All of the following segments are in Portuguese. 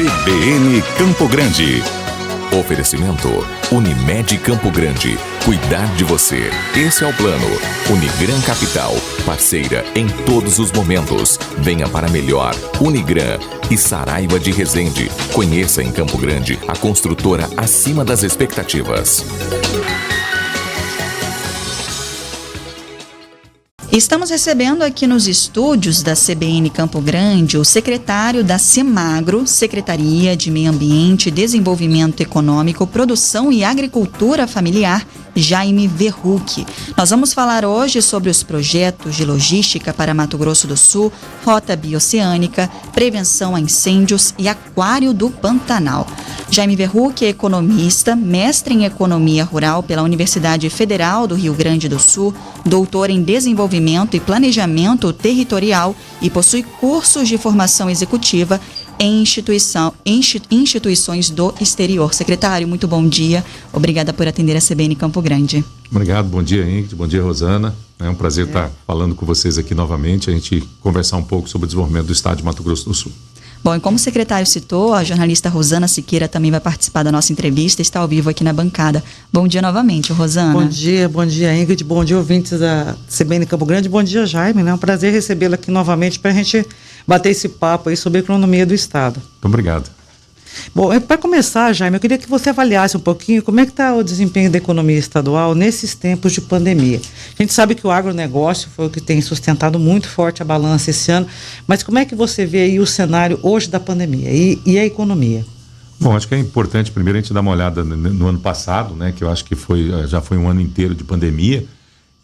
CBN Campo Grande. Oferecimento Unimed Campo Grande. Cuidar de você. Esse é o plano. Unigran Capital. Parceira em todos os momentos. Venha para melhor. Unigran e Saraiva de Resende. Conheça em Campo Grande a construtora acima das expectativas. Estamos recebendo aqui nos estúdios da CBN Campo Grande o secretário da Semagro, Secretaria de Meio Ambiente, Desenvolvimento Econômico, Produção e Agricultura Familiar, Jaime Verrucchi. Nós vamos falar hoje sobre os projetos de logística para Mato Grosso do Sul, Rota Bioceânica, Prevenção a Incêndios e Aquário do Pantanal. Jaime Verrucchi é economista, mestre em Economia Rural pela Universidade Federal do Rio Grande do Sul, doutor em Desenvolvimento e Planejamento Territorial e possui cursos de formação executiva em instituições do exterior. Secretário, muito bom dia. Obrigada por atender a CBN Campo Grande. Obrigado, bom dia, Ingrid, bom dia, Rosana. É um prazer estar falando com vocês aqui novamente, a gente conversar um pouco sobre o desenvolvimento do estado de Mato Grosso do Sul. Bom, e como o secretário citou, a jornalista Rosana Siqueira também vai participar da nossa entrevista, está ao vivo aqui na bancada. Bom dia novamente, Rosana. Bom dia, Ingrid, bom dia, ouvintes da CBN Campo Grande, bom dia, Jaime, né? É um prazer recebê-lo aqui novamente para a gente bater esse papo aí sobre a economia do Estado. Muito obrigado. Bom, para começar, Jaime, eu queria que você avaliasse um pouquinho como é que está o desempenho da economia estadual nesses tempos de pandemia. A gente sabe que o agronegócio foi o que tem sustentado muito forte a balança esse ano, mas como é que você vê aí o cenário hoje da pandemia e a economia? Bom, acho que é importante primeiro a gente dar uma olhada no ano passado, né, que eu acho que já foi um ano inteiro de pandemia,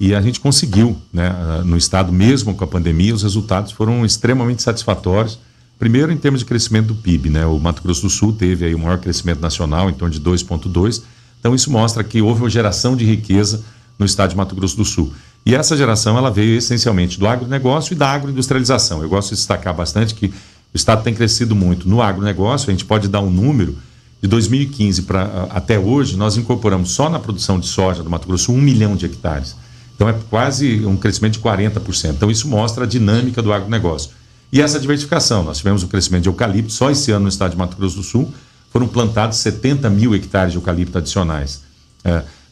e a gente conseguiu, né, no estado mesmo com a pandemia, os resultados foram extremamente satisfatórios. Primeiro, em termos de crescimento do PIB, né? O Mato Grosso do Sul teve aí o maior crescimento nacional, em torno de 2,2%. Então, isso mostra que houve uma geração de riqueza no estado de Mato Grosso do Sul. E essa geração, ela veio essencialmente do agronegócio e da agroindustrialização. Eu gosto de destacar bastante que o estado tem crescido muito no agronegócio. A gente pode dar um número, de 2015 até hoje, nós incorporamos só na produção de soja do Mato Grosso 1 milhão de hectares. Então, é quase um crescimento de 40%. Então, isso mostra a dinâmica do agronegócio. E essa diversificação, nós tivemos um crescimento de eucalipto, só esse ano no estado de Mato Grosso do Sul foram plantados 70 mil hectares de eucalipto adicionais.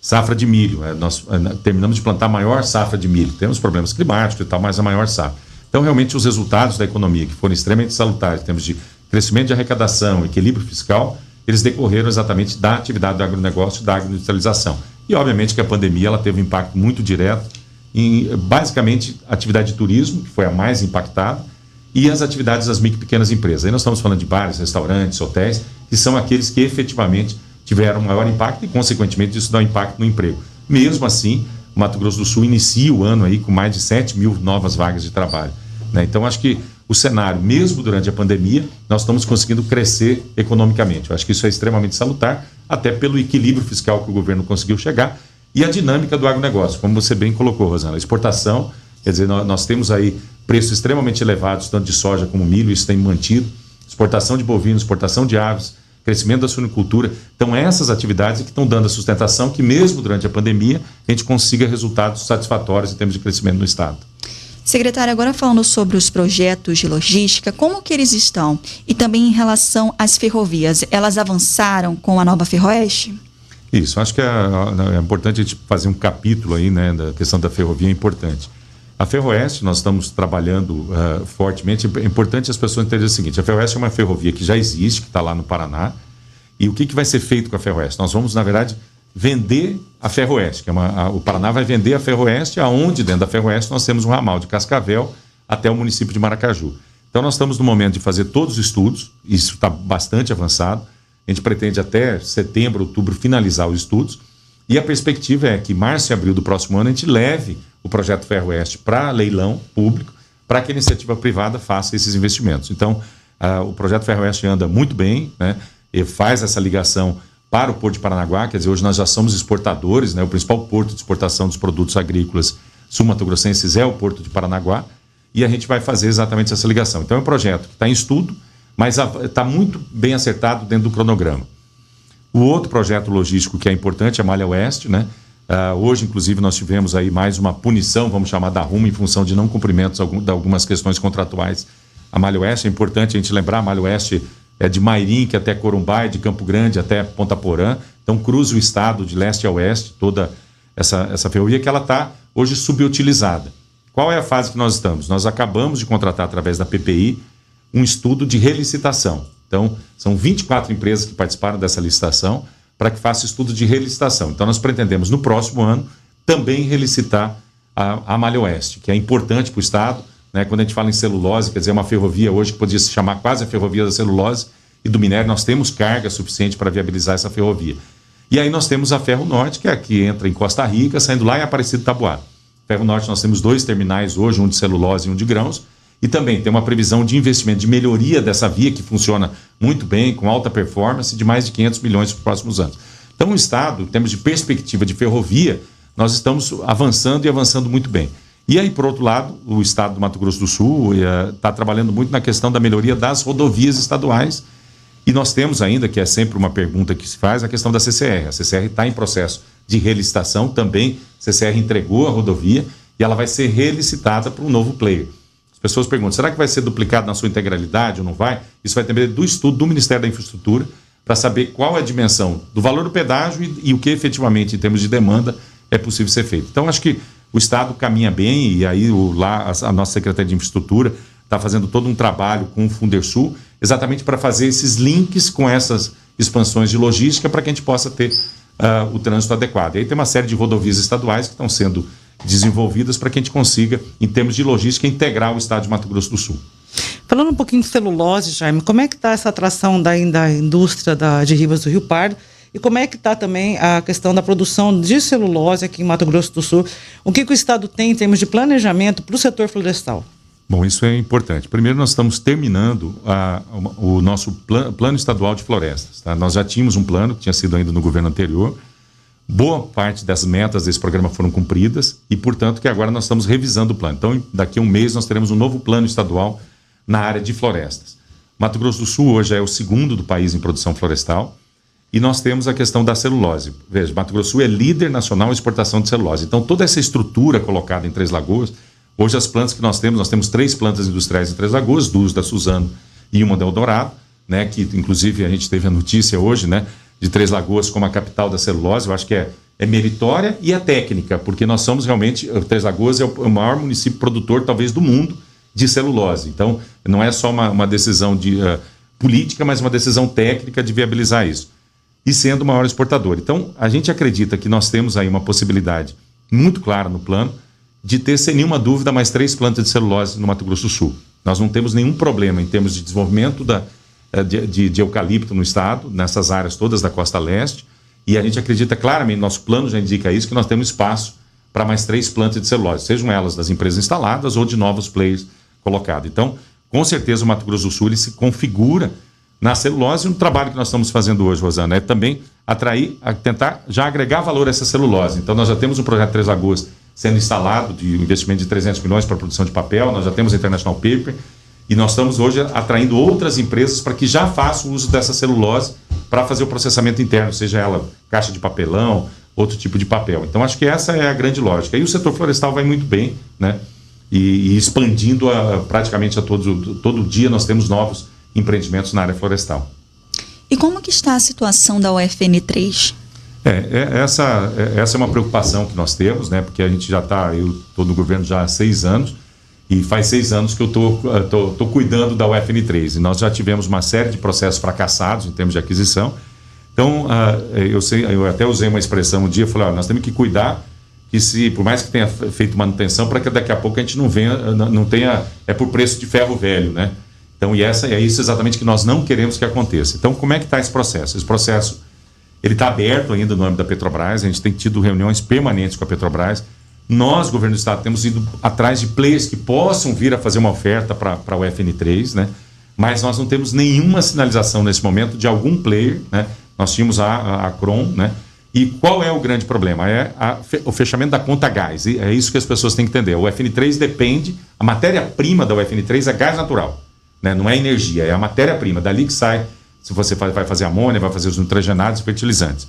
Safra de milho, nós terminamos de plantar a maior safra de milho, temos problemas climáticos e tal, mas a maior safra. Então, realmente, os resultados da economia, que foram extremamente salutares, em termos de crescimento de arrecadação, equilíbrio fiscal, eles decorreram exatamente da atividade do agronegócio e da agroindustrialização. E, obviamente, que a pandemia ela teve um impacto muito direto em, basicamente, a atividade de turismo, que foi a mais impactada, e as atividades das micro e pequenas empresas. Aí nós estamos falando de bares, restaurantes, hotéis, que são aqueles que efetivamente tiveram maior impacto e, consequentemente, isso dá um impacto no emprego. Mesmo assim, o Mato Grosso do Sul inicia o ano aí com mais de 7 mil novas vagas de trabalho, né? Então, acho que o cenário, mesmo durante a pandemia, nós estamos conseguindo crescer economicamente. Eu acho que isso é extremamente salutar, até pelo equilíbrio fiscal que o governo conseguiu chegar e a dinâmica do agronegócio, como você bem colocou, Rosana. A exportação, quer dizer, nós temos aí preços extremamente elevados, tanto de soja como milho, isso tem mantido, exportação de bovinos, exportação de aves, crescimento da suinicultura. Então, essas atividades que estão dando a sustentação que, mesmo durante a pandemia, a gente consiga resultados satisfatórios em termos de crescimento no estado. Secretário, agora falando sobre os projetos de logística, como que eles estão? E também em relação às ferrovias, elas avançaram com a nova Ferroeste? Isso, acho que é importante a gente fazer um capítulo aí, né, da questão da ferrovia, é importante. A Ferroeste, nós estamos trabalhando fortemente. É importante as pessoas entenderem o seguinte: a Ferroeste é uma ferrovia que já existe, que está lá no Paraná. E o que vai ser feito com a Ferroeste? Nós vamos, na verdade, vender a Ferroeste. O Paraná vai vender a Ferroeste, aonde dentro da Ferroeste nós temos um ramal de Cascavel até o município de Maracaju. Então, nós estamos no momento de fazer todos os estudos. Isso está bastante avançado. A gente pretende até setembro, outubro, finalizar os estudos. E a perspectiva é que março e abril do próximo ano a gente leve o projeto Ferroeste para leilão público, para que a iniciativa privada faça esses investimentos. Então, o projeto Ferroeste anda muito bem, né? E faz essa ligação para o Porto de Paranaguá, quer dizer, hoje nós já somos exportadores, né? O principal porto de exportação dos produtos agrícolas sul-mato-grossenses é o Porto de Paranaguá, e a gente vai fazer exatamente essa ligação. Então, é um projeto que está em estudo, mas está muito bem acertado dentro do cronograma. O outro projeto logístico que é importante é a Malha Oeste, né? Hoje, inclusive, nós tivemos aí mais uma punição, vamos chamar da Rumo, em função de não cumprimentos de algumas questões contratuais. A Malha Oeste, é importante a gente lembrar, a Malha Oeste de Mairim até Corumbá, de Campo Grande até Ponta Porã. Então cruza o estado de leste a oeste, toda essa ferrovia que ela está hoje subutilizada. Qual é a fase que nós estamos? Nós acabamos de contratar através da PPI um estudo de relicitação. Então são 24 empresas que participaram dessa licitação para que faça estudo de relicitação. Então nós pretendemos no próximo ano também relicitar a Malha Oeste, que é importante para o estado, né? Quando a gente fala em celulose, quer dizer, uma ferrovia hoje que podia se chamar quase a ferrovia da celulose e do minério, nós temos carga suficiente para viabilizar essa ferrovia. E aí nós temos a Ferro Norte, que é a que entra em Costa Rica, saindo lá em Aparecido Taboada. Ferro Norte nós temos 2 terminais hoje, um de celulose e um de grãos, e também tem uma previsão de investimento, de melhoria dessa via, que funciona muito bem, com alta performance, de mais de 500 milhões nos próximos anos. Então o estado, em termos de perspectiva de ferrovia, nós estamos avançando e avançando muito bem. E aí, por outro lado, o estado do Mato Grosso do Sul está trabalhando muito na questão da melhoria das rodovias estaduais. E nós temos ainda, que é sempre uma pergunta que se faz, a questão da CCR. A CCR está em processo de relicitação também. A CCR entregou a rodovia e ela vai ser relicitada para um novo player. As pessoas perguntam, será que vai ser duplicado na sua integralidade ou não vai? Isso vai depender do estudo do Ministério da Infraestrutura para saber qual é a dimensão do valor do pedágio e o que efetivamente, em termos de demanda, é possível ser feito. Então, acho que o estado caminha bem e aí a nossa Secretaria de Infraestrutura está fazendo todo um trabalho com o Fundersul, exatamente para fazer esses links com essas expansões de logística para que a gente possa ter o trânsito adequado. E aí tem uma série de rodovias estaduais que estão sendo desenvolvidas para que a gente consiga, em termos de logística, integrar o estado de Mato Grosso do Sul. Falando um pouquinho de celulose, Jaime, como é que está essa atração da indústria de Ribas do Rio Pardo? E como é que está também a questão da produção de celulose aqui em Mato Grosso do Sul? O que o estado tem em termos de planejamento para o setor florestal? Bom, isso é importante. Primeiro, nós estamos terminando o nosso plano estadual de florestas. Tá? Nós já tínhamos um plano que tinha sido ainda no governo anterior. Boa parte das metas desse programa foram cumpridas e, portanto, que agora nós estamos revisando o plano. Então, daqui a um mês, nós teremos um novo plano estadual na área de florestas. Mato Grosso do Sul hoje é o segundo do país em produção florestal. E nós temos a questão da celulose. Veja, Mato Grosso do Sul é líder nacional em exportação de celulose. Então, toda essa estrutura colocada em Três Lagoas, hoje as plantas que nós temos 3 plantas industriais em Três Lagoas, 2 da Suzano e uma da Eldorado, né, que inclusive a gente teve a notícia hoje, né, de Três Lagoas como a capital da celulose. Eu acho que é meritória e é técnica, porque nós somos realmente, Três Lagoas é o maior município produtor, talvez, do mundo de celulose. Então, não é só uma decisão política, mas uma decisão técnica de viabilizar isso. E sendo o maior exportador. Então, a gente acredita que nós temos aí uma possibilidade muito clara no plano de ter, sem nenhuma dúvida, mais 3 plantas de celulose no Mato Grosso do Sul. Nós não temos nenhum problema em termos de desenvolvimento de eucalipto no estado, nessas áreas todas da costa leste, e a gente acredita claramente, nosso plano já indica isso, que nós temos espaço para mais 3 plantas de celulose, sejam elas das empresas instaladas ou de novos players colocados. Então, com certeza, o Mato Grosso do Sul ele se configura na celulose. E um trabalho que nós estamos fazendo hoje, Rosana, é também tentar já agregar valor a essa celulose. Então, nós já temos um projeto Três Lagoas sendo instalado de investimento de 300 milhões para a produção de papel, nós já temos a International Paper, e nós estamos hoje atraindo outras empresas para que já façam uso dessa celulose para fazer o processamento interno, seja ela caixa de papelão, outro tipo de papel. Então, acho que essa é a grande lógica. E o setor florestal vai muito bem, né? E expandindo praticamente todo dia nós temos novos empreendimentos na área florestal. E como que está a situação da UFN3? Essa é uma preocupação que nós temos, né? Porque a gente eu estou no governo já há 6 anos, e faz 6 anos que eu estou cuidando da UFN3, e nós já tivemos uma série de processos fracassados em termos de aquisição. Então, eu até usei uma expressão um dia, falei, nós temos que cuidar que por mais que tenha feito manutenção, para que daqui a pouco a gente não tenha, por preço de ferro velho, né? Então, é isso exatamente que nós não queremos que aconteça. Então, como é que está esse processo? Esse processo, ele está aberto ainda no âmbito da Petrobras, a gente tem tido reuniões permanentes com a Petrobras. Nós, governo do estado, temos ido atrás de players que possam vir a fazer uma oferta para a UFN3, né? Mas nós não temos nenhuma sinalização nesse momento de algum player, né? Nós tínhamos a Cron, né? E qual é o grande problema? O fechamento da conta gás. E é isso que as pessoas têm que entender. O UFN3 depende, a matéria-prima da UFN3 é gás natural, né? Não é energia, é a matéria-prima. Dali que sai, se você vai fazer amônia, vai fazer os nitrogenados e fertilizantes.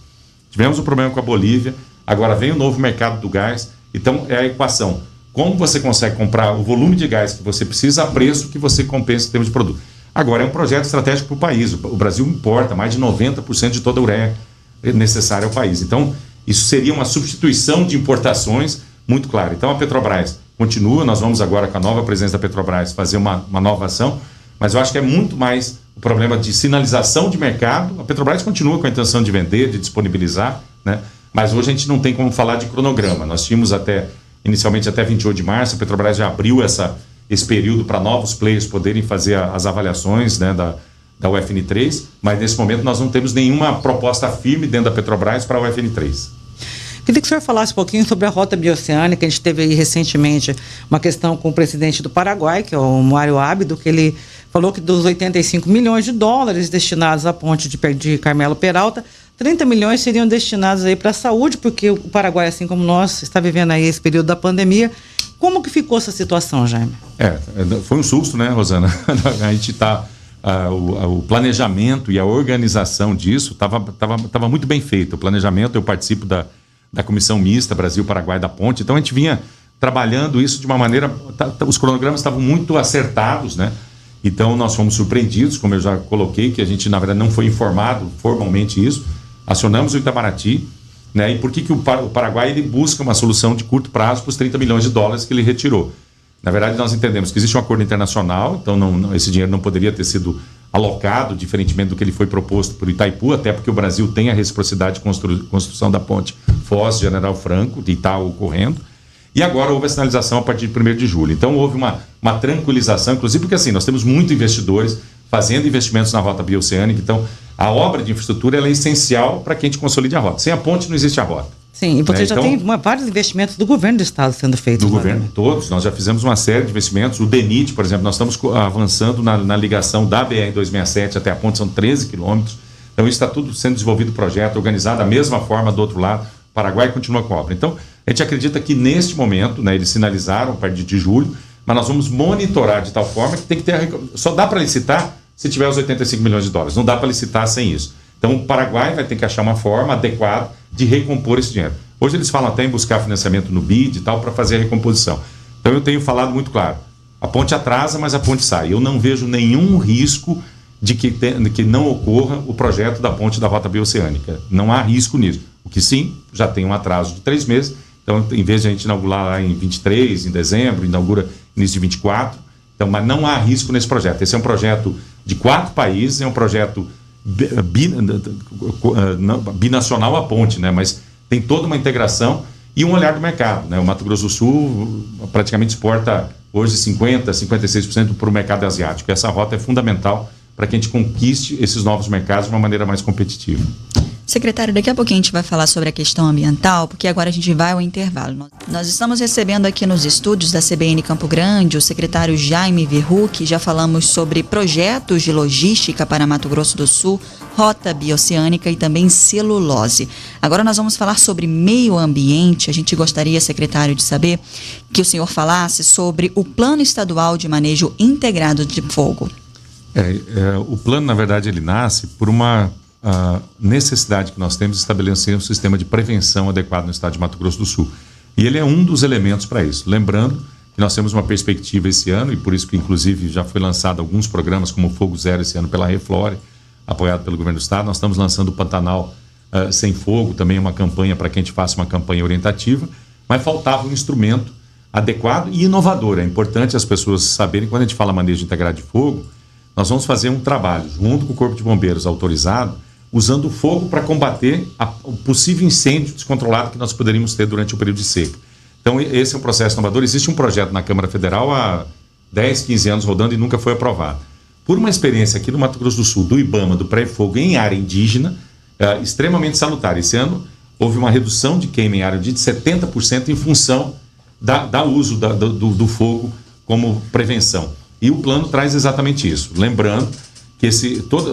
Tivemos um problema com a Bolívia, agora vem o novo mercado do gás. Então, é a equação. Como você consegue comprar o volume de gás que você precisa a preço que você compensa em termos de produto? Agora, é um projeto estratégico para o país. O Brasil importa mais de 90% de toda a ureia necessária ao país. Então, isso seria uma substituição de importações muito clara. Então, a Petrobras continua, nós vamos agora com a nova presidência da Petrobras fazer uma nova ação, mas eu acho que é muito mais o problema de sinalização de mercado. A Petrobras continua com a intenção de vender, de disponibilizar, né? Mas hoje a gente não tem como falar de cronograma. Nós tínhamos inicialmente até 28 de março, a Petrobras já abriu esse período para novos players poderem fazer as avaliações, né, da UFN3, mas nesse momento nós não temos nenhuma proposta firme dentro da Petrobras para a UFN3. Queria que o senhor falasse um pouquinho sobre a rota bioceânica. A gente teve aí recentemente uma questão com o presidente do Paraguai, que é o Mário Abdo, que ele falou que dos 85 milhões de dólares destinados à ponte de Carmelo Peralta, 30 milhões seriam destinados aí para a saúde, porque o Paraguai, assim como nós, está vivendo aí esse período da pandemia. Como que ficou essa situação, Jaime? Foi um susto, né, Rosana? A gente está... o planejamento e a organização disso estava muito bem feito. O planejamento, eu participo da comissão mista Brasil-Paraguai da ponte, então a gente vinha trabalhando isso de uma maneira... os cronogramas estavam muito acertados, né? Então nós fomos surpreendidos, como eu já coloquei, que a gente na verdade não foi informado formalmente isso. Acionamos o Itamaraty, né? E por que o Paraguai ele busca uma solução de curto prazo para os 30 milhões de dólares que ele retirou? Na verdade, nós entendemos que existe um acordo internacional, então esse dinheiro não poderia ter sido alocado, diferentemente do que ele foi proposto por Itaipu, até porque o Brasil tem a reciprocidade de construção da ponte Foz General Franco, de está ocorrendo, e agora houve a sinalização a partir de 1º de julho. Então houve uma tranquilização, inclusive porque assim, nós temos muitos investidores fazendo investimentos na rota bioceânica, então a obra de infraestrutura ela é essencial para que a gente consolide a rota. Sem a ponte não existe a rota. Sim, e você já tem vários investimentos do governo do estado sendo feitos. Do governo, todos. Nós já fizemos uma série de investimentos. O DENIT, por exemplo, nós estamos avançando na ligação da BR-267 até a ponte, são 13 quilômetros. Então isso está tudo sendo desenvolvido, projeto, organizado da mesma forma do outro lado. O Paraguai continua com a obra. Então, a gente acredita que neste momento, né, eles sinalizaram a partir de julho, mas nós vamos monitorar de tal forma que tem que ter... Só dá para licitar se tiver os 85 milhões de dólares. Não dá para licitar sem isso. Então, o Paraguai vai ter que achar uma forma adequada de recompor esse dinheiro. Hoje eles falam até em buscar financiamento no BID e tal para fazer a recomposição. Então eu tenho falado muito claro, a ponte atrasa, mas a ponte sai. Eu não vejo nenhum risco de que não ocorra o projeto da ponte da rota bioceânica. Não há risco nisso. O que sim, já tem um atraso de 3 meses. Então, em vez de a gente inaugurar lá em 23, em dezembro, inaugura início de 24. Então, mas não há risco nesse projeto. Esse é um projeto de 4 países, é um projeto binacional à ponte, né? Mas tem toda uma integração e um olhar do mercado, né? O Mato Grosso do Sul praticamente exporta hoje 50%, 56% para o mercado asiático. Essa rota é fundamental para que a gente conquiste esses novos mercados de uma maneira mais competitiva. Secretário, daqui a pouquinho a gente vai falar sobre a questão ambiental, porque agora a gente vai ao intervalo. Nós estamos recebendo aqui nos estúdios da CBN Campo Grande o secretário Jaime Verruc. Já falamos sobre projetos de logística para Mato Grosso do Sul, rota bioceânica e também celulose. Agora nós vamos falar sobre meio ambiente. A gente gostaria, secretário, de saber que o senhor falasse sobre o Plano Estadual de Manejo Integrado de Fogo. O plano, na verdade, ele nasce por uma necessidade que nós temos de estabelecer um sistema de prevenção adequado no estado de Mato Grosso do Sul. E ele é um dos elementos para isso. Lembrando que nós temos uma perspectiva esse ano, e por isso que, inclusive, já foi lançado alguns programas como o Fogo Zero esse ano pela Reflore, apoiado pelo governo do estado. Nós estamos lançando o Pantanal Sem Fogo, também uma campanha para que a gente faça uma campanha orientativa, mas faltava um instrumento adequado e inovador. É importante as pessoas saberem, quando a gente fala manejo integrado de fogo, nós vamos fazer um trabalho junto com o Corpo de Bombeiros autorizado, usando o fogo para combater o possível incêndio descontrolado que nós poderíamos ter durante o período de seca. Então, esse é um processo inovador. Existe um projeto na Câmara Federal há 10, 15 anos rodando e nunca foi aprovado. Por uma experiência aqui no Mato Grosso do Sul, do IBAMA, do pré-fogo em área indígena, extremamente salutar. Esse ano houve uma redução de queima em área indígena de 70% em função da uso do fogo como prevenção. E o plano traz exatamente isso. Lembrando que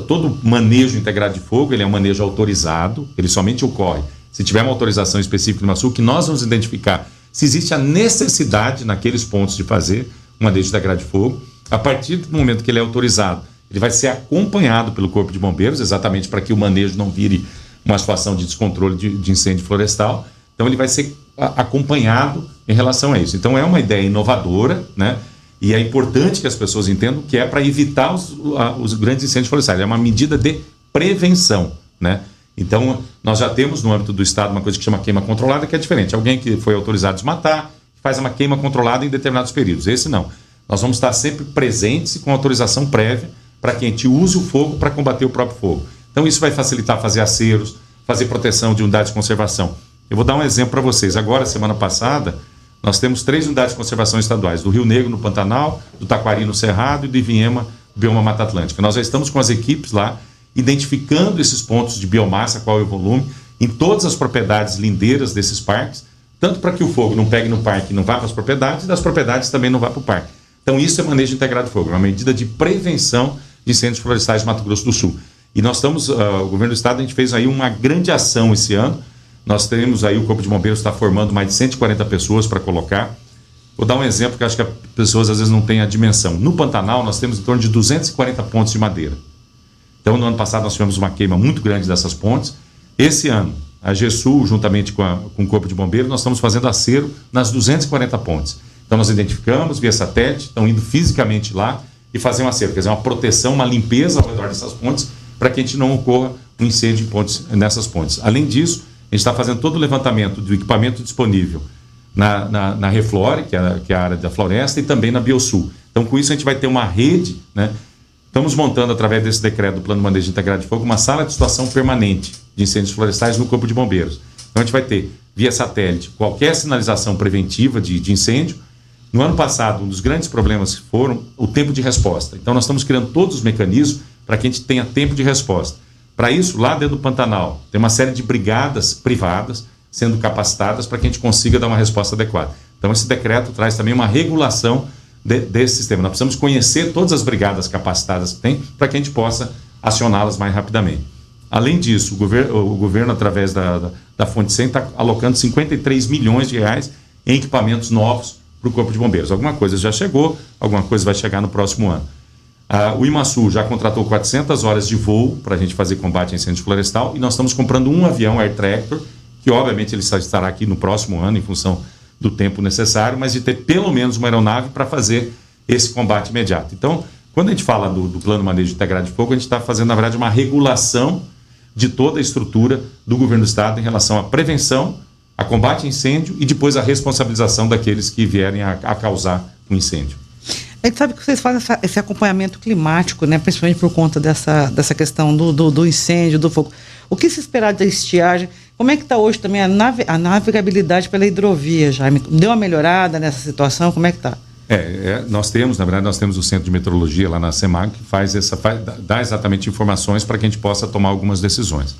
todo manejo integrado de fogo, ele é um manejo autorizado, ele somente ocorre se tiver uma autorização específica no Maçu, que nós vamos identificar se existe a necessidade naqueles pontos de fazer um manejo integrado de fogo. A partir do momento que ele é autorizado, ele vai ser acompanhado pelo Corpo de Bombeiros, exatamente para que o manejo não vire uma situação de descontrole de incêndio florestal. Então ele vai ser acompanhado em relação a isso. Então é uma ideia inovadora, né? E é importante que as pessoas entendam que é para evitar os grandes incêndios florestais. É uma medida de prevenção, né? Então, nós já temos no âmbito do Estado uma coisa que chama queima controlada, que é diferente. Alguém que foi autorizado a desmatar, faz uma queima controlada em determinados períodos. Esse não. Nós vamos estar sempre presentes e com autorização prévia para que a gente use o fogo para combater o próprio fogo. Então, isso vai facilitar fazer aceros, fazer proteção de unidades de conservação. Eu vou dar um exemplo para vocês. Agora, semana passada, nós temos 3 unidades de conservação estaduais, do Rio Negro, no Pantanal, do Taquari, no Cerrado, e do Ivinhema, bioma Mata Atlântica. Nós já estamos com as equipes lá, identificando esses pontos de biomassa, qual é o volume, em todas as propriedades lindeiras desses parques, tanto para que o fogo não pegue no parque e não vá para as propriedades, e das propriedades também não vá para o parque. Então, isso é manejo integrado de fogo, é uma medida de prevenção de incêndios florestais de Mato Grosso do Sul. E nós estamos, o governo do estado, a gente fez aí uma grande ação esse ano. Nós teremos aí, o Corpo de Bombeiros está formando mais de 140 pessoas para colocar. Vou dar um exemplo que acho que as pessoas às vezes não têm a dimensão. No Pantanal, nós temos em torno de 240 pontes de madeira. Então, no ano passado, nós tivemos uma queima muito grande dessas pontes. Esse ano, a GESUL, juntamente com o Corpo de Bombeiros, nós estamos fazendo acero nas 240 pontes. Então, nós identificamos via satélite, estão indo fisicamente lá e fazer um acero, quer dizer, uma proteção, uma limpeza ao redor dessas pontes, para que a gente não ocorra um incêndio em pontes, nessas pontes. Além disso, a gente está fazendo todo o levantamento do equipamento disponível na Reflore, que é a área da floresta, e também na Biosul. Então, com isso, a gente vai ter uma rede, né? Estamos montando, através desse decreto do Plano de Manejo Integrado de Fogo, uma sala de situação permanente de incêndios florestais no Corpo de Bombeiros. Então, a gente vai ter, via satélite, qualquer sinalização preventiva de incêndio. No ano passado, um dos grandes problemas foram o tempo de resposta. Então, nós estamos criando todos os mecanismos para que a gente tenha tempo de resposta. Para isso, lá dentro do Pantanal, tem uma série de brigadas privadas sendo capacitadas para que a gente consiga dar uma resposta adequada. Então, esse decreto traz também uma regulação desse sistema. Nós precisamos conhecer todas as brigadas capacitadas que tem para que a gente possa acioná-las mais rapidamente. Além disso, o governo através da Fonte 100, está alocando 53 milhões de reais em equipamentos novos para o Corpo de Bombeiros. Alguma coisa já chegou, alguma coisa vai chegar no próximo ano. O IMASU já contratou 400 horas de voo para a gente fazer combate a incêndio florestal, e nós estamos comprando um avião Air Tractor, que obviamente ele estará aqui no próximo ano em função do tempo necessário, mas de ter pelo menos uma aeronave para fazer esse combate imediato. Então, quando a gente fala do Plano de Manejo Integrado de Fogo, a gente está fazendo, na verdade, uma regulação de toda a estrutura do governo do estado em relação à prevenção, a combate a incêndio e depois a responsabilização daqueles que vierem a causar um incêndio. A gente sabe que vocês fazem esse acompanhamento climático, né? Principalmente por conta dessa questão do incêndio, do fogo. O que se esperar da estiagem? Como é que está hoje também a navegabilidade pela hidrovia, Jaime? Deu uma melhorada nessa situação? Como é que está? Nós temos o Centro de Meteorologia lá na SEMAG, que dá exatamente informações para que a gente possa tomar algumas decisões.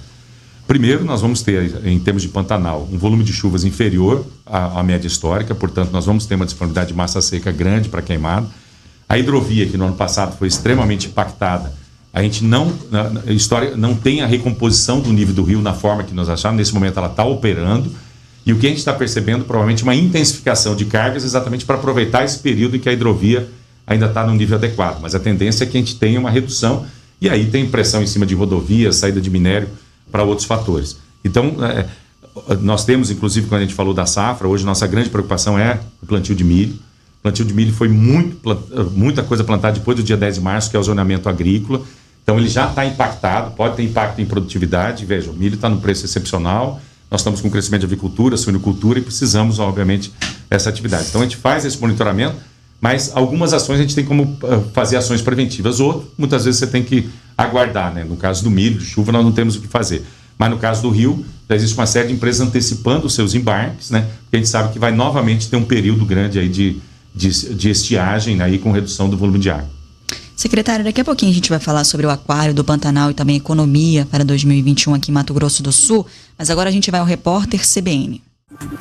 Primeiro, nós vamos ter, em termos de Pantanal, um volume de chuvas inferior à média histórica, portanto, nós vamos ter uma disponibilidade de massa seca grande para queimado. A hidrovia, que no ano passado foi extremamente impactada, a gente não tem a recomposição do nível do rio na forma que nós achávamos. Nesse momento ela está operando, e o que a gente está percebendo provavelmente é uma intensificação de cargas exatamente para aproveitar esse período em que a hidrovia ainda está no nível adequado, mas a tendência é que a gente tenha uma redução, e aí tem pressão em cima de rodovias, saída de minério para outros fatores. Então, nós temos, inclusive, quando a gente falou da safra, hoje nossa grande preocupação é o plantio de milho. O plantio de milho foi muita coisa plantada depois do dia 10 de março, que é o zoneamento agrícola. Então, ele já está impactado, pode ter impacto em produtividade. Veja, o milho está num preço excepcional, nós estamos com crescimento de avicultura, suinocultura, e precisamos, obviamente, dessa atividade. Então, a gente faz esse monitoramento, mas algumas ações a gente tem como fazer ações preventivas. Outras, muitas vezes, você tem que aguardar, né? No caso do milho, de chuva, nós não temos o que fazer. Mas no caso do rio, já existe uma série de empresas antecipando os seus embarques, né? Porque a gente sabe que vai novamente ter um período grande aí de estiagem, né? Aí com redução do volume de água. Secretário, daqui a pouquinho a gente vai falar sobre o aquário do Pantanal e também economia para 2021 aqui em Mato Grosso do Sul, mas agora a gente vai ao repórter CBN.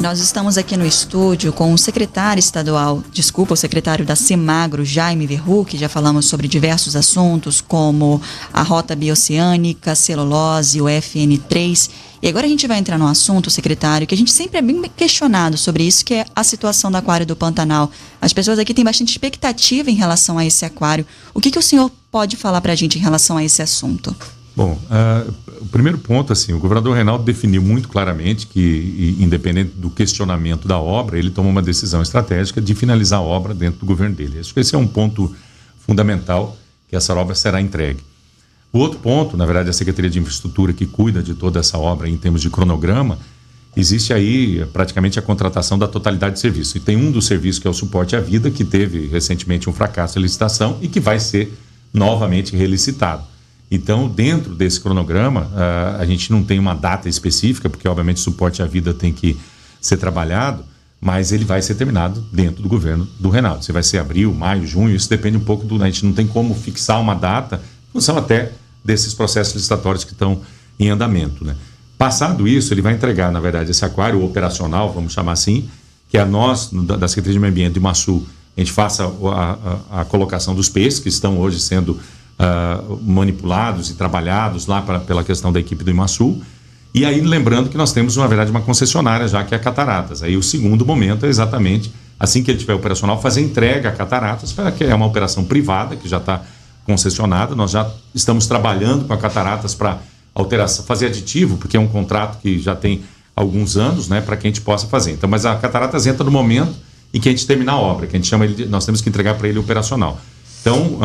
Nós estamos aqui no estúdio com o secretário da Semagro, Jaime Verruc. Já falamos sobre diversos assuntos, como a rota bioceânica, celulose, o FN3. E agora a gente vai entrar num assunto, secretário, que a gente sempre é bem questionado sobre isso, que é a situação do aquário do Pantanal. As pessoas aqui têm bastante expectativa em relação a esse aquário. O que o senhor pode falar para a gente em relação a esse assunto? Bom, o primeiro ponto, assim, o governador Reinaldo definiu muito claramente que, independente do questionamento da obra, ele tomou uma decisão estratégica de finalizar a obra dentro do governo dele. Acho que esse é um ponto fundamental, que essa obra será entregue. O outro ponto, na verdade, a Secretaria de Infraestrutura, que cuida de toda essa obra em termos de cronograma, existe aí praticamente a contratação da totalidade de serviço. E tem um dos serviços que é o suporte à vida, que teve recentemente um fracasso de licitação e que vai ser novamente relicitado. Então, dentro desse cronograma, a gente não tem uma data específica, porque obviamente o suporte à vida tem que ser trabalhado, mas ele vai ser terminado dentro do governo do Reinaldo. Se vai ser abril, maio, junho, isso depende um pouco a gente não tem como fixar uma data, em função até desses processos licitatórios que estão em andamento, né? Passado isso, ele vai entregar, na verdade, esse aquário operacional, vamos chamar assim, que a nós, da Secretaria de Meio Ambiente de Imaçu, a gente faça a colocação dos peixes que estão hoje sendo manipulados e trabalhados lá pela questão da equipe do Imaçu. E aí, lembrando que nós temos, na verdade, uma concessionária já, que é a Cataratas. Aí o segundo momento é exatamente, assim que ele estiver operacional, fazer entrega a Cataratas, que é uma operação privada, que já está concessionada. Nós já estamos trabalhando com a Cataratas para alteração, fazer aditivo, porque é um contrato que já tem alguns anos, né, para que a gente possa fazer. Então, mas a Cataratas entra no momento em que a gente terminar a obra, que a gente chama nós temos que entregar para ele operacional. Então,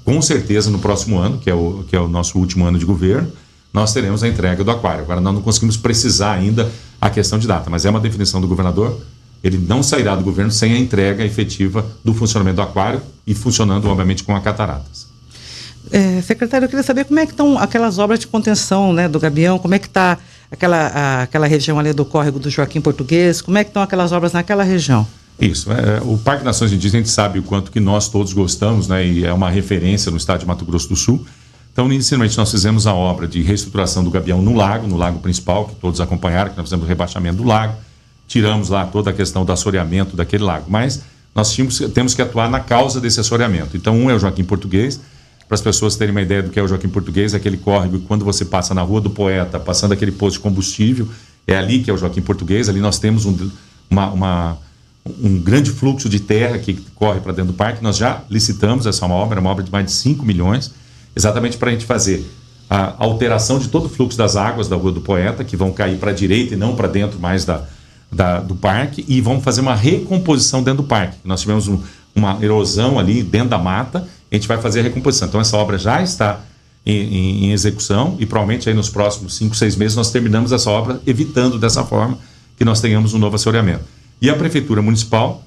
com certeza, no próximo ano, que é o nosso último ano de governo, nós teremos a entrega do aquário. Agora, nós não conseguimos precisar ainda a questão de data, mas é uma definição do governador. Ele não sairá do governo sem a entrega efetiva do funcionamento do aquário e funcionando, obviamente, com a Cataratas. Secretário, eu queria saber como é que estão aquelas obras de contenção, né, do Gabião, como é que está aquela região ali do córrego do Joaquim Português, como é que estão aquelas obras naquela região? Isso, o Parque Nações Indígenas, a gente sabe o quanto que nós todos gostamos, né, e é uma referência no estado de Mato Grosso do Sul. Então, inicialmente, nós fizemos a obra de reestruturação do Gabião no lago principal, que todos acompanharam, que nós fizemos o rebaixamento do lago, tiramos lá toda a questão do assoreamento daquele lago, mas nós temos que atuar na causa desse assoreamento. Então, um é o Joaquim Português. Para as pessoas terem uma ideia do que é o Joaquim Português, é aquele córrego que, quando você passa na Rua do Poeta, passando aquele posto de combustível, é ali que é o Joaquim Português. Ali nós temos um grande fluxo de terra que corre para dentro do parque. Nós já licitamos essa obra, é uma obra de mais de 5 milhões, exatamente para a gente fazer a alteração de todo o fluxo das águas da Rua do Poeta, que vão cair para a direita e não para dentro mais do parque, e vamos fazer uma recomposição dentro do parque. Nós tivemos uma erosão ali dentro da mata, a gente vai fazer a recomposição. Então, essa obra já está em execução e provavelmente aí nos próximos 5, 6 meses nós terminamos essa obra, evitando dessa forma que nós tenhamos um novo assoreamento. E a Prefeitura Municipal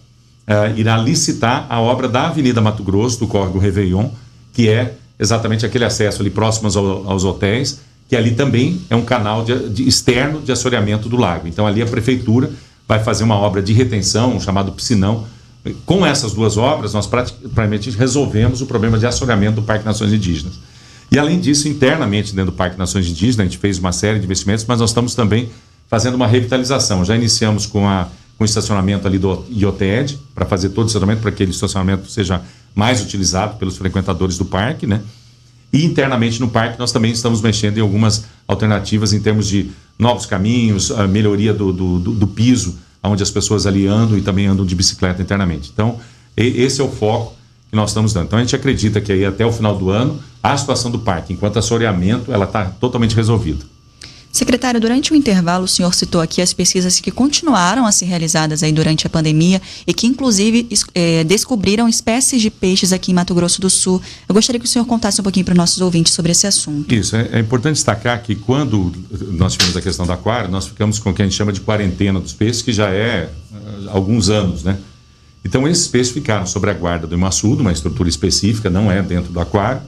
irá licitar a obra da Avenida Mato Grosso, do córrego Réveillon, que é exatamente aquele acesso ali próximo aos hotéis, que ali também é um canal externo de assoreamento do lago. Então, ali a Prefeitura vai fazer uma obra de retenção, um chamado piscinão. Com essas duas obras, nós praticamente resolvemos o problema de assoreamento do Parque Nações Indígenas. E, além disso, internamente dentro do Parque Nações Indígenas, a gente fez uma série de investimentos, mas nós estamos também fazendo uma revitalização. Já iniciamos com o estacionamento ali do IOTED, para fazer todo o estacionamento, para que aquele estacionamento seja mais utilizado pelos frequentadores do parque, né? E internamente no parque nós também estamos mexendo em algumas alternativas em termos de novos caminhos, a melhoria do piso, onde as pessoas ali andam e também andam de bicicleta internamente. Então, esse é o foco que nós estamos dando. Então, a gente acredita que aí até o final do ano, a situação do parque, enquanto assoreamento, ela está totalmente resolvida. Secretário, durante o intervalo o senhor citou aqui as pesquisas que continuaram a ser realizadas aí durante a pandemia e que inclusive descobriram espécies de peixes aqui em Mato Grosso do Sul. Eu gostaria que o senhor contasse um pouquinho para os nossos ouvintes sobre esse assunto. Isso, é importante destacar que quando nós tivemos a questão do aquário, nós ficamos com o que a gente chama de quarentena dos peixes, que já é há alguns anos, né? Então esses peixes ficaram sob a guarda do Imaçu, de uma estrutura específica, não é dentro do aquário,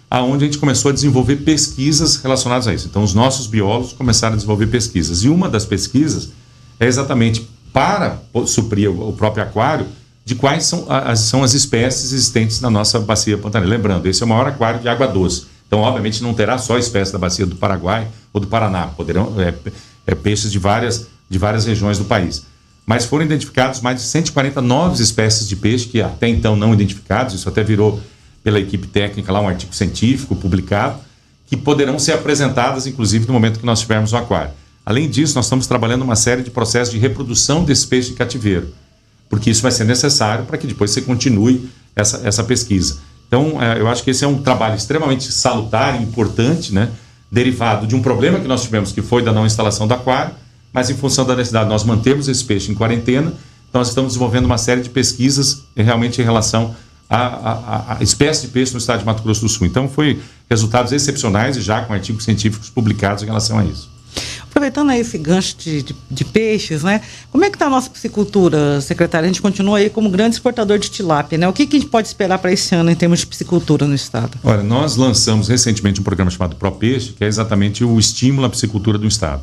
aonde a gente começou a desenvolver pesquisas relacionadas a isso. Então, os nossos biólogos começaram a desenvolver pesquisas. E uma das pesquisas é exatamente para suprir o próprio aquário de quais são as espécies existentes na nossa bacia pantaneira. Lembrando, esse é o maior aquário de água doce. Então, obviamente, não terá só espécies da bacia do Paraguai ou do Paraná. Poderão peixes de várias regiões do país. Mas foram identificados mais de 140 novas espécies de peixe que até então não identificados. Isso até virou pela equipe técnica lá um artigo científico publicado, que poderão ser apresentadas, inclusive, no momento que nós tivermos o aquário. Além disso, nós estamos trabalhando uma série de processos de reprodução desse peixe de cativeiro, porque isso vai ser necessário para que depois você continue essa pesquisa. Então, eu acho que esse é um trabalho extremamente salutar e importante, né? Derivado de um problema que nós tivemos, que foi da não instalação do aquário, mas em função da necessidade de nós mantermos esse peixe em quarentena, então nós estamos desenvolvendo uma série de pesquisas realmente em relação à espécie de peixe no estado de Mato Grosso do Sul. Então, foi resultados excepcionais e já com artigos científicos publicados em relação a isso. Aproveitando aí esse gancho de peixes, né? Como é que está a nossa piscicultura, secretário? A gente continua aí como grande exportador de tilápia, né? O que a gente pode esperar para esse ano em termos de piscicultura no estado? Olha, nós lançamos recentemente um programa chamado ProPeixe, que é exatamente o estímulo à piscicultura do estado.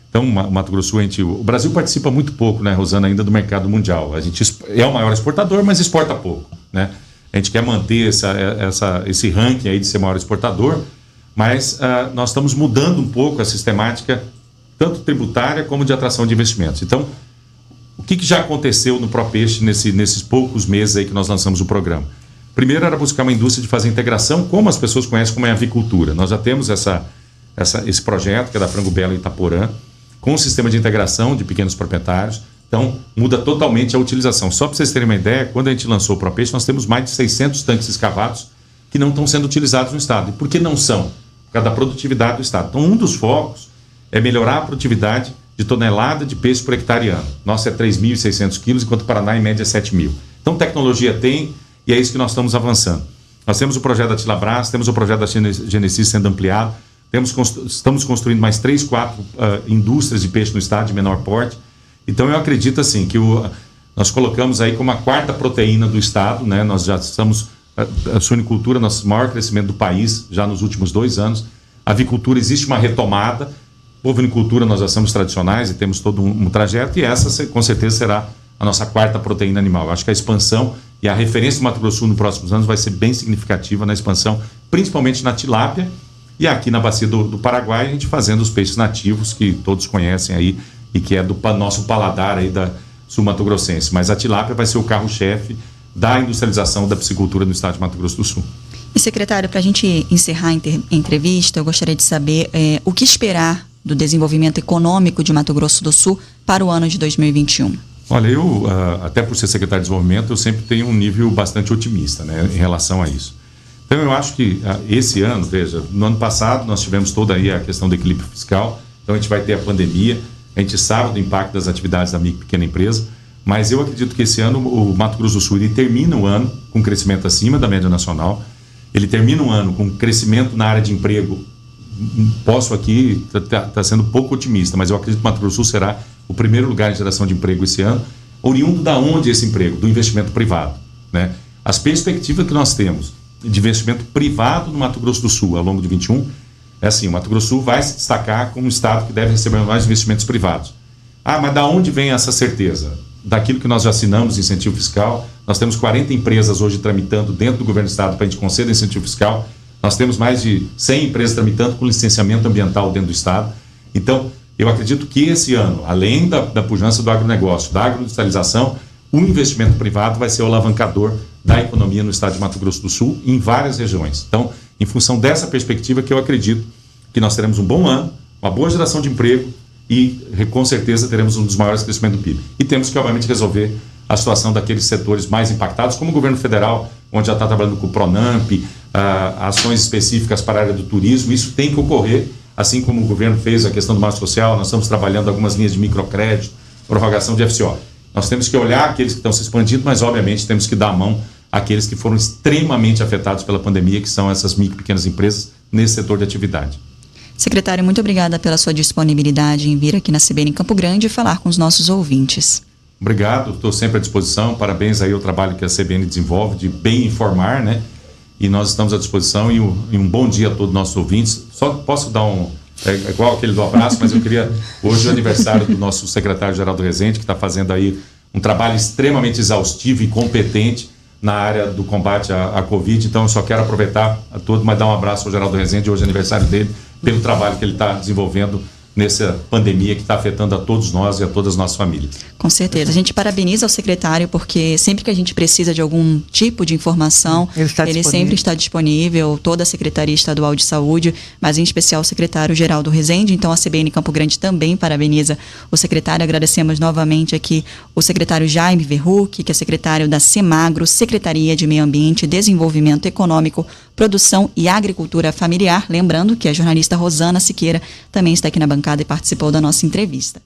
Então, o Mato Grosso, o Brasil participa muito pouco, né, Rosana, ainda do mercado mundial. A gente é o maior exportador, mas exporta pouco, né? A gente quer manter esse ranking aí de ser maior exportador, mas nós estamos mudando um pouco a sistemática, tanto tributária como de atração de investimentos. Então, o que já aconteceu no ProPeixe nesses poucos meses aí que nós lançamos o programa? Primeiro era buscar uma indústria de fazer integração, como as pessoas conhecem como é a avicultura. Nós já temos esse projeto, que é da Frango Belo em Itaporã, com um sistema de integração de pequenos proprietários. Então, muda totalmente a utilização. Só para vocês terem uma ideia, quando a gente lançou o ProPeixe, nós temos mais de 600 tanques escavados que não estão sendo utilizados no estado. E por que não são? Por causa da produtividade do estado. Então, um dos focos é melhorar a produtividade de tonelada de peixe por hectare ano. Nossa é 3.600 quilos, enquanto o Paraná, em média, é 7.000. Então, tecnologia tem, e é isso que nós estamos avançando. Nós temos o projeto da Tilabras, temos o projeto da Genesis sendo ampliado, estamos construindo mais 3, 4 indústrias de peixe no estado de menor porte. Então, eu acredito assim que nós colocamos aí como a 4ª proteína do estado, né? Nós já estamos, a suinicultura, nosso maior crescimento do país, já nos últimos 2 anos. A avicultura, existe uma retomada. Bovinicultura, nós já somos tradicionais e temos todo um trajeto, e essa com certeza será a nossa 4ª proteína animal. Eu acho que a expansão e a referência do Mato Grosso do Sul nos próximos anos vai ser bem significativa na expansão, principalmente na tilápia, e aqui na bacia do Paraguai, a gente fazendo os peixes nativos que todos conhecem aí e que é do nosso paladar aí da sul-mato-grossense. Mas a tilápia vai ser o carro-chefe da industrialização da piscicultura no estado de Mato Grosso do Sul. E, secretário, para a gente encerrar a entrevista, eu gostaria de saber o que esperar do desenvolvimento econômico de Mato Grosso do Sul para o ano de 2021. Olha, eu, até por ser secretário de desenvolvimento, eu sempre tenho um nível bastante otimista, né, em relação a isso. Então, eu acho que esse ano, veja, no ano passado nós tivemos toda aí a questão do equilíbrio fiscal, então a gente vai ter a pandemia, a gente sabe do impacto das atividades da micro e pequena empresa, mas eu acredito que esse ano o Mato Grosso do Sul ele termina o ano com crescimento acima da média nacional, ele termina o ano com crescimento na área de emprego. Posso aqui estar sendo pouco otimista, mas eu acredito que o Mato Grosso do Sul será o primeiro lugar em geração de emprego esse ano. Oriundo da onde esse emprego? Do investimento privado, né? As perspectivas que nós temos de investimento privado no Mato Grosso do Sul ao longo de 2021 é assim: o Mato Grosso do Sul vai se destacar como um estado que deve receber mais investimentos privados. Mas da onde vem essa certeza? Daquilo que nós já assinamos, incentivo fiscal. Nós temos 40 empresas hoje tramitando dentro do governo do estado para a gente conceder incentivo fiscal. Nós temos mais de 100 empresas tramitando com licenciamento ambiental dentro do estado. Então, eu acredito que esse ano, além da pujança do agronegócio, da agroindustrialização, o investimento privado vai ser o alavancador da economia no estado de Mato Grosso do Sul, em várias regiões. Então, em função dessa perspectiva, que eu acredito que nós teremos um bom ano, uma boa geração de emprego e, com certeza, teremos um dos maiores crescimentos do PIB. E temos que, obviamente, resolver a situação daqueles setores mais impactados, como o governo federal, onde já está trabalhando com o Pronamp, ações específicas para a área do turismo. Isso tem que ocorrer, assim como o governo fez a questão do marco social. Nós estamos trabalhando algumas linhas de microcrédito, prorrogação de FCO. Nós temos que olhar aqueles que estão se expandindo, mas, obviamente, temos que dar a mão àqueles que foram extremamente afetados pela pandemia, que são essas micro e pequenas empresas nesse setor de atividade. Secretário, muito obrigada pela sua disponibilidade em vir aqui na CBN em Campo Grande e falar com os nossos ouvintes. Obrigado, estou sempre à disposição. Parabéns aí ao trabalho que a CBN desenvolve de bem informar, né? E nós estamos à disposição e um bom dia a todos os nossos ouvintes. Só posso dar igual aquele do abraço, mas eu queria, hoje é o aniversário do nosso secretário Geraldo Rezende, que está fazendo aí um trabalho extremamente exaustivo e competente na área do combate à Covid. Então eu só quero aproveitar a todos, mas dar um abraço ao Geraldo Rezende, hoje é aniversário dele, pelo trabalho que ele está desenvolvendo nessa pandemia que está afetando a todos nós e a todas as nossas famílias. Com certeza. A gente parabeniza o secretário porque sempre que a gente precisa de algum tipo de informação, ele sempre está disponível, toda a Secretaria Estadual de Saúde, mas em especial o secretário Geraldo Rezende. Então a CBN Campo Grande também parabeniza o secretário. Agradecemos novamente aqui o secretário Jaime Verruc, que é secretário da Semagro, Secretaria de Meio Ambiente, Desenvolvimento Econômico, Produção e Agricultura Familiar. Lembrando que a jornalista Rosana Siqueira também está aqui na bancada e participou da nossa entrevista.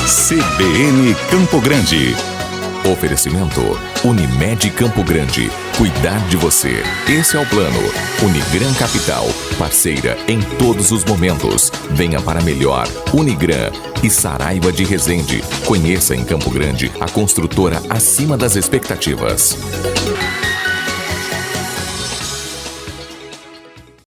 CBN Campo Grande. Oferecimento Unimed Campo Grande. Cuidar de você. Esse é o plano. Unigran Capital. Parceira em todos os momentos. Venha para melhor. Unigran e Saraiva de Resende. Conheça em Campo Grande a construtora acima das expectativas.